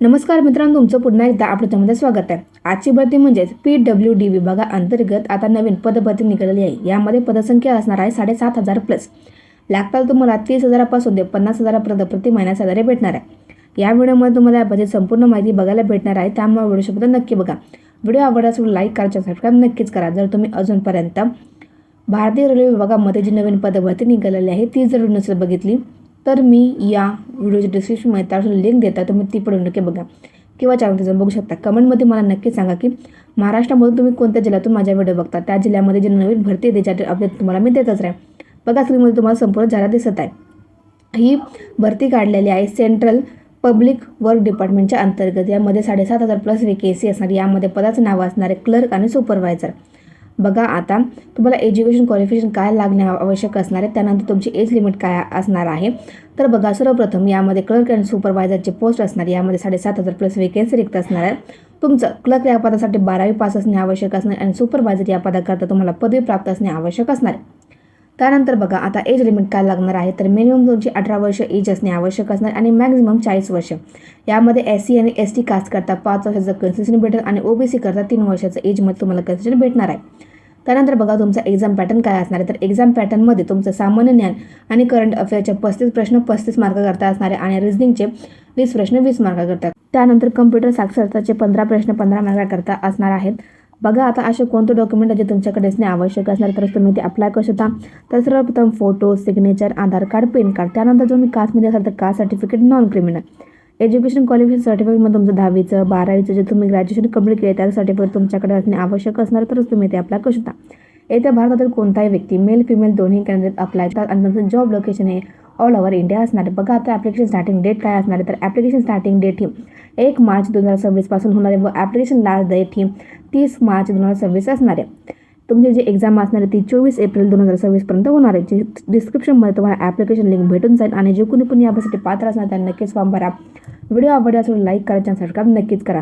नमस्कार मित्रांनो, तुमचं पुन्हा एकदा आपल्या चॅनलमध्ये स्वागत आहे. आजची भरती म्हणजेच PWD विभागाअंतर्गत आता नवीन पदभरती निघालेली आहे. यामध्ये पदसंख्या असणार आहे 7,500 प्लस. लागताल तुम्हाला 30,000पासून ते 50,000पर्यंत प्रति महिना सॅलरी भेटणार आहे. या व्हिडिओमध्ये तुम्हाला याबद्दल संपूर्ण माहिती बघायला भेटणार आहे, त्यामुळे व्हिडिओ शेवटपर्यंत नक्की बघा. व्हिडिओ आवडल्यास लाईक करा, सबस्क्राईब नक्कीच करा. जर तुम्ही अजूनपर्यंत भारतीय रेल्वे विभागामध्ये जी नवीन पदभरती निघालेली आहे ती जर नसेल बघितली तर मी या व्हिडिओच्या डिस्क्रिप्शनमध्ये त्यासाठी लिंक देता, तुम्ही ती पण नक्की बघा किंवा चॅनलवर जाऊन बघू शकता. कमेंटमध्ये मला नक्की सांगा की महाराष्ट्रामधून तुम्ही कोणत्या जिल्ह्यातून माझ्या व्हिडिओ बघता, त्या जिल्ह्यामध्ये जी नवीन भरती आहे त्याच्या अपडेट तुम्हाला मी देतच राहील. बघा, स्क्रीनमध्ये तुम्हाला संपूर्ण जाहिरात दिसत आहे. ही भरती काढलेली आहे सेंट्रल पब्लिक वर्क डिपार्टमेंटच्या अंतर्गत. यामध्ये 7,500 प्लस वेकेन्सी असणार. यामध्ये पदाचं नाव असणार आहे क्लर्क आणि सुपरवायझर. बघा, आता तुम्हाला एज्युकेशन क्वालिफिकेशन काय लागणे आवश्यक असणार आहे, त्यानंतर तुमची एज लिमिट काय असणार आहे. तर बघा, सर्वप्रथम यामध्ये क्लर्क आणि सुपरवायझरचे पोस्ट असणार. यामध्ये 7,500 प्लस वेकेन्सी रिक्त असणार आहे. तुमचं क्लर्क या पदासाठी 12वी पास असणे आवश्यक असणार आणि सुपरवायझर या पदाकरता तुम्हाला पदवी प्राप्त असणे आवश्यक असणार आहे. त्यानंतर बघा, आता एज लिमिट काय लागणार आहे, तर मिनिमम तुमची 18 वर्ष एज असणे आवश्यक असणार आणि मॅक्झिमम 40 वर्ष. यामध्ये SC आणि ST कास्ट करता 5 वर्षाचं कन्सेशन भेटेल आणि OBC करता 3 वर्षाचं एजमध्ये तुम्हाला कन्सेशन भेटणार आहे. त्यानंतर बघा, तुमचा एक्झाम पॅटर्न काय असणार आहे, तर एक्झाम पॅटर्नमध्ये तुमचं सामान्य ज्ञान आणि करंट अफेअरचे 35 प्रश्न 35 मार्क करता असणार आहे आणि रिझनिंगचे 20 प्रश्न 20 मार्क करतात. त्यानंतर कम्प्युटर साक्षरताचे 15 प्रश्न 15 मार्क करता असणार आहेत. बघा, आता असे कोणते डॉक्युमेंट जे तुमच्याकडे असणे आवश्यक असणार तर तुम्ही ते अप्लाय करू शकता. तर सर्वप्रथम photo, signature, Aadhaar card, PAN card. त्यानंतर तुम्ही कास्टमध्ये असाल तर caste certificate, non criminal. Education qualification सर्टिफिकेटमध्ये तुमचं 10वीचं 12वीचं जे तुम्ही ग्रॅज्युएशन कंप्लीट केले त्याचं सर्टिफिकेट तुमच्याकडे असणे आवश्यक असणार, तरच तुम्ही ते अप्लाय करू शकता. येत्या भारतातील कोणताही व्यक्ती मेल फिमेल दोन्ही कॅन्डिडेट अप्लाय करतात आणि नंतर जॉब लोकेशन हे ऑल ओव्हर इंडिया असणार आहे. बघा, आता ॲप्लिकेशन स्टार्टिंग डेट काय असणार आहे, तर ॲप्लिकेशन स्टार्टिंग डेट ही 1 मार्च 2026 पासून होणार आहे व ॲप्लिकेशन लास्ट डेट ही 30 मार्च 2026 असणार आहे. तुमची जी एक्झाम असणार आहे ती 24 एप्रिल 2026 पर्यंत होणार आहे. डिस्क्रिप्शनमध्ये तुम्हाला ॲप्लिकेशन लिंक भेटून जाईल आणि जे कोणी पण यासाठी पात्र असणार त्यांना नक्कीच फॉर्म भरा. व्हिडिओ आवडल्यास लाईक करा, सबस्क्राईब नक्कीच करा.